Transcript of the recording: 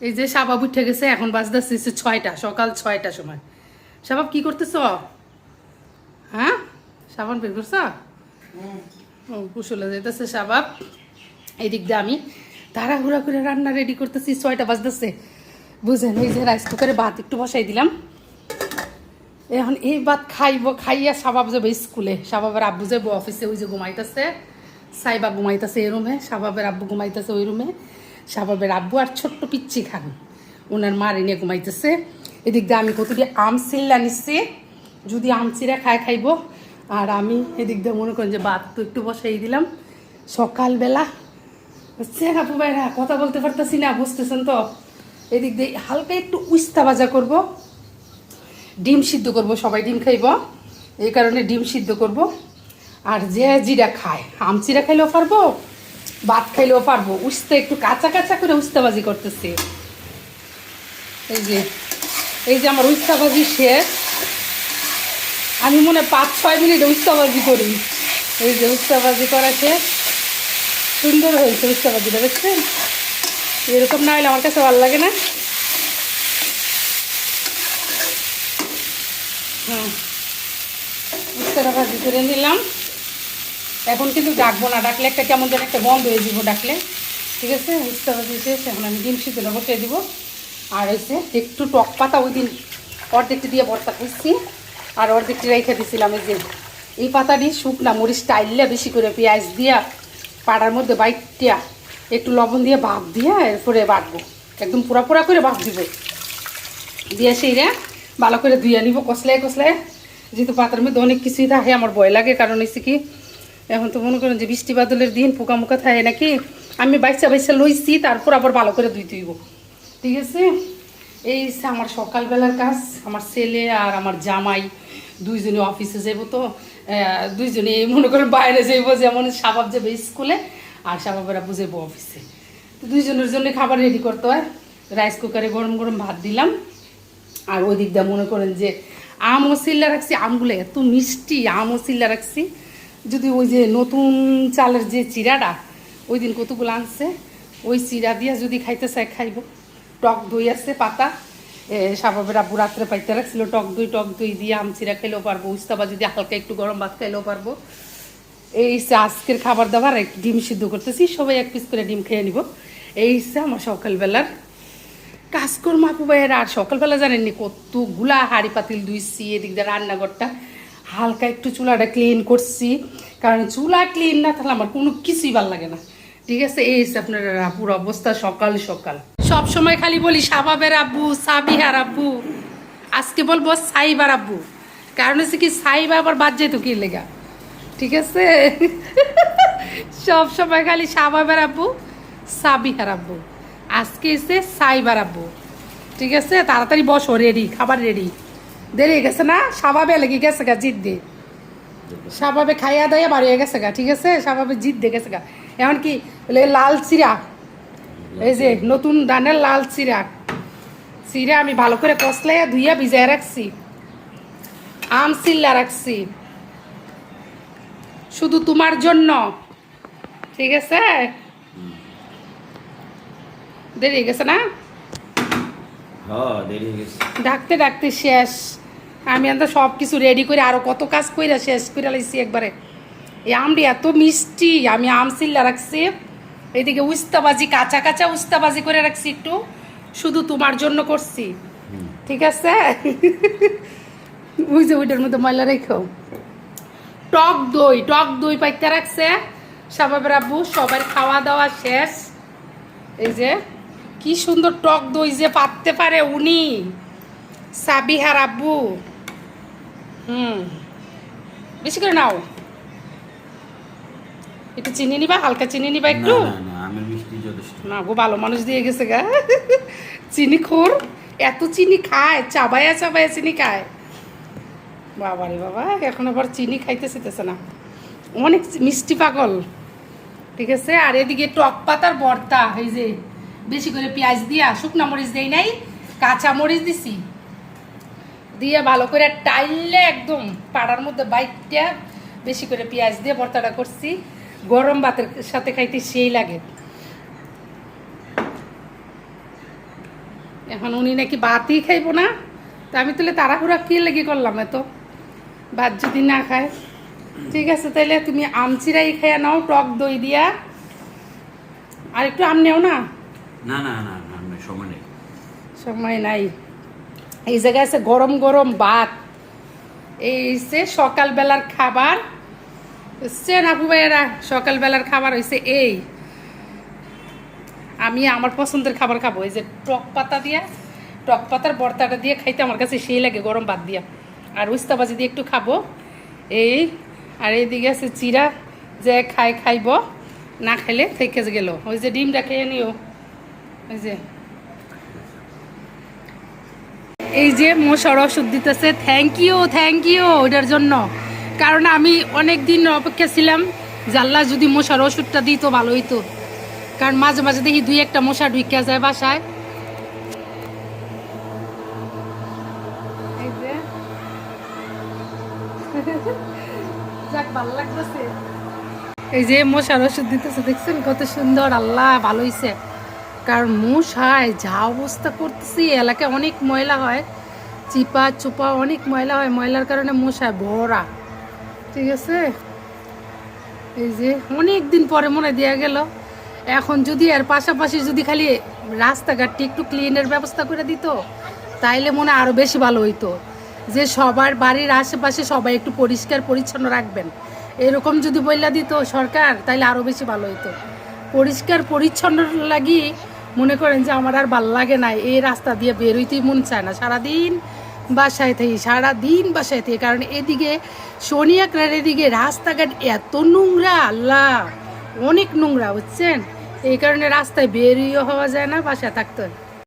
এই যে শাবাব উঠে গেছে, এখন বাজতেছে 6টা, সকাল 6টার সময়। শাবাব কি করতেছ? হ্যাঁ সাবান বের করছ? ও কুশলে যেতেছে শাবাব। এদিক দিয়ে আমি তাড়াহুড়া করে রান্না রেডি করতেছি, 6টা বাজতেছে বুঝেন। এই যে রাইস কুকারে ভাত একটু বসাই দিলাম, এখন এই ভাত খাইব, খাইয়া শাবাব যাবে স্কুলে, শাবাবের আব্বু যাবো অফিসে। ওই যে ঘুমাইতেছে সাইবা, ঘুমাইতেছে এই রুমে, শাবাবের আব্বু ঘুমাইতেছে ওই রুমে। শাবাবের আব্বু আর ছোট্ট পিচ্ছি খান ওনার মার এনে ঘুমাইতেছে। এদিক দিয়ে আমি কতটি আম চিল্লা নিচ্ছি, যদি আম চিরা খাইব। আর আমি এদিক দিয়ে মনে করেন যে ভাত তো একটু বসাই দিলাম সকালবেলা। হচ্ছে আপু ভাইরা কথা বলতে পারতেছি না, বুঝতেছেন তো। এদিক দিয়ে হালকা একটু উস্তা ভাজা করব, ডিম সিদ্ধ করব, সবাই ডিম খাইব এই কারণে ডিম সিদ্ধ করব। আর যে জিরা খায়, আম চিরা খাইলেও পারবো, ভাত খাইলেও পারবো। উস্তা একটু কাঁচা কাঁচা করে উস্তাবাজি করতেছি। এই যে আমার উস্তাবাজি শেষ, আমি মনে 5-6 মিনিট উস্তাবাজি করি। এই যে উস্তাবাজি করা শেষ, সুন্দর হয়েছে উস্তাবাজিটা, দেখছেন? এরকম না হলে আমার কাছে ভালো লাগে না। উস্তাটা ভাজি করে নিলাম। এখন কিন্তু ডাকবো না, ডাকলে একটা কেমন যেন একটা বন্ধ হয়ে যাব ডাকলে। ঠিক আছে, উস্তাবাজি শেষ, এখন আমি ডিম সিদ্ধটা বসিয়ে দিব। আর হয়েছে একটু টক পাতা, ওই দিন অর্ধেকটি দিয়ে ভর্তা খাইছি আর অর্ধেকটি রেখে দিয়েছিলাম। এই যে এই পাতাটি শুকনা মরিচ টাইললে বেশি করে পেঁয়াজ দিয়া পাড়ার মধ্যে বাইটিয়া একটু লবণ দিয়ে ভাপ দিয়া এরপরে বাটবো, একদম পুরা পুরা করে ভাপ দিব দিয়ে সেইরা ভালো করে ধুয়ে নিব কষলায় কষলায়। যেহেতু পাতার মধ্যে অনেক কিছুই থাকে, আমার ভয় লাগে, কারণ হচ্ছে কি এখন তো মনে করেন যে বৃষ্টি বাদলের দিন, পোকা মোকা থাকে নাকি। আমি বাইসা বাইসা লইছি, তারপর আবার ভালো করে ধুই তুইব। ঠিক আছে, এই আমার সকালবেলার কাজ। আমার ছেলে আর আমার জামাই দুইজনে অফিসে যাব, তো দুইজনে মনে করেন বাইরে যাইব, যেমন শাবাব যাবে স্কুলে আর শাবাবেরা বুঝাবো অফিসে। তো দুইজনের জন্য খাবার রেডি করতে হয়। রাইস কুকারে গরম গরম ভাত দিলাম। আর ওই দিক দিয়ে মনে করেন যে আম ও চিল্লা রাখছি, আমগুলো এত মিষ্টি, আম ও চিল্লা রাখছি। যদি ওই যে নতুন চালের যে চিরাটা ওই দিন কতগুলো আনছে, ওই চিরা দিয়া যদি খাইতে চাই খাইব। টক দই আছে পাতা, শাবাবের আব্বু রাত্রে পাইতে রাখছিল টক দই দিয়ে আম চিরা খাইলেও পারবো, উস্তাবা যদি হালকা একটু গরম ভাত খাইলেও পারবো। এই আজকের খাবার দাবার ডিম সিদ্ধ করতেছি, সবাই এক পিস করে ডিম খেয়ে নিব। এই আমার সকালবেলার কাজকর্ম আপু ভাইয়ের। আর সকালবেলা জানেননি কতগুলা হাঁড়ি পাতিল ধুইছি, এদিক দিয়ে রান্নাঘরটা হালকা একটু চুলাটা ক্লিন করছি, কারণ চুলা ক্লিন না তাহলে আমার কোনো কিছুই ভালো লাগে না। ঠিক আছে, এই আপনার আপুর অবস্থা সকাল সকাল। সব সময় খালি বলি শাবাবের আব্বু, সাবিহার আব্বু, আজকে বলবো সাইবার আব্বু, কারণ হচ্ছে কি সাইবা আবার বাদ যেত কি লেগা। ঠিক আছে, সব সময় খালি শাবাবের আব্বু, সাবিহার আব্বু, আজকে এসে সাইবার আব্বু। ঠিক আছে, তাড়াতাড়ি বসো, রেডি, খাবার রেডি। দেরি হয়ে গেছে না? স্বাভাবে লেগে গেছে গা জিদ দে, স্বাভাবে খাইয়া দাইয়া বাড়ি হয়ে গেছে গা। ঠিক আছে, স্বাভাবে জিদ দিয়ে গেছে গা। এখন কি লাল চিরা, এই যে নতুন দানের লাল চিরা, চিরা আমি ভালো করে কষলাইয়া ধুইয়া ভিজাই রাখছি, আম চিল্লা রাখছি শুধু তোমার জন্য। ঠিক আছে, দেরি হয়ে গেছে না? ডাকতে ডাকতে শেষ। আমি তো সব কিছু রেডি করে আরো কত কাজ কইরা শেষ করে লাইছি একবারে। এই আমটি এত মিষ্টি, আমি আম চিল্লা রাখছি, এইদিকে উস্তাবাজি কাঁচা কাঁচা উস্তাবাজি করে রাখছি একটু, শুধু তোমার জন্য করছি। ঠিক আছে, ওই যে ওইটার মধ্যে ময়লা রেখো। টক দই পাইতে রাখছে শাবাবের আব্বু, সবার খাওয়া দাওয়া শেষ। এই যে কি সুন্দর টক দই যে পাততে পারে উনি, সাবিহার আব্বু। বেশি করে নাও, একটু চিনি নিবা, হালকা চিনি নিবা একটু। না গো, ভালো মানুষ দিয়ে গেছে গা, চিনি খোর, এত চিনি খায়, চাবায়া চাবায়া চিনি খায়। বাবা রে বাবা, এখন আবার চিনি খাইতে চেতেছে না, অনেক মিষ্টি পাগল। ঠিক আছে, আর এদিকে টক পাতার ভর্তা, এই যে বেশি করে পেঁয়াজ দিয়া, শুকনা মরিচ দেই নাই, কাঁচা মরিচ দিছি, দিয়ে ভালো করে টাইললে একদম পাড়ার মধ্যে বাইটটা বেশি করে পেঁয়াজ দিয়ে ভর্তাটা করছি। গরম ভাতের সাথে খাইতে সেই লাগে। এখন উনি নাকি ভাতই খাইবো না, তো আমি তাহলে তাড়াহুড়া কি লেগে করলাম এত, ভাত যদি না খায়। ঠিক আছে, তাহলে তুমি আম চিরাই খেয়ে নাও টক দই দিয়া, আর একটু আম নেও না। না না না না না, সময় নেই। সময় নাই। এই জায়গায় আছে গরম গরম ভাত, এই হচ্ছে সকালবেলার খাবার, বুঝছেন আপু ভাইয়েরা? সকালবেলার খাবার হয়েছে এই। আমি আমার পছন্দের খাবার খাবো, এই যে টক পাতা দিয়া, টক পাতার ভর্তাটা দিয়ে খাইতে আমার কাছে সেই লাগে গরম ভাত দিয়া, আর উস্তা ভাজি দিয়ে একটু খাবো এই। আর এইদিকে আছে চিরা, যে খাইব, না খাইলে থেকে গেল। ওই যে ডিমটা খেয়ে নিও। ওই যে এই যে মশার ওষুধ দিতেছে, থ্যাংক ইউ ওইটার জন্য। কারণ আমি অনেক দিন অপেক্ষা ছিলাম, জাল্লা যদি মশার ওষুধটা দিত ভালো হইতো, কারণ মাঝে মাঝে দেখি 2-1টা মশা ঢুকে যায় বাসায়। এই যে যাক ভালো লাগতেছে, এই যে মশার ওষুধ দিতেছে, দেখছেন কত সুন্দর, আল্লাহ ভালো হইছে। কারণ মশায় যা অবস্থা করতেছি, এলাকায় অনেক ময়লা হয়, চিপা চুপা অনেক ময়লা হয়, ময়লার কারণে মশায় ভরা। ঠিক আছে, এই যে অনেক দিন পরে মনে দেওয়া গেল। এখন যদি এর পাশাপাশি যদি খালি রাস্তাঘাটটি একটু ক্লিনের ব্যবস্থা করে দিত, তাইলে মনে আরও বেশি ভালো হইতো, যে সবার বাড়ির আশেপাশে সবাই একটু পরিষ্কার পরিচ্ছন্ন রাখবেন, এরকম যদি বইলা দিত সরকার, তাইলে আরও বেশি ভালো হইতো। পরিষ্কার পরিচ্ছন্ন লাগি মনে করেন যে আমার আর ভাল লাগে না, এই রাস্তা দিয়ে বেরোইতেই মন চায় না, সারাদিন বাসায় থেকে। কারণ এদিকে সোনিয়াকড়ার এদিকে রাস্তাঘাট এত নোংরা, আল্লাহ অনেক নোংরা, বুঝছেন? এই কারণে রাস্তায় বেরিয়ে হওয়া যায় না, বাসায় থাকতে হয়।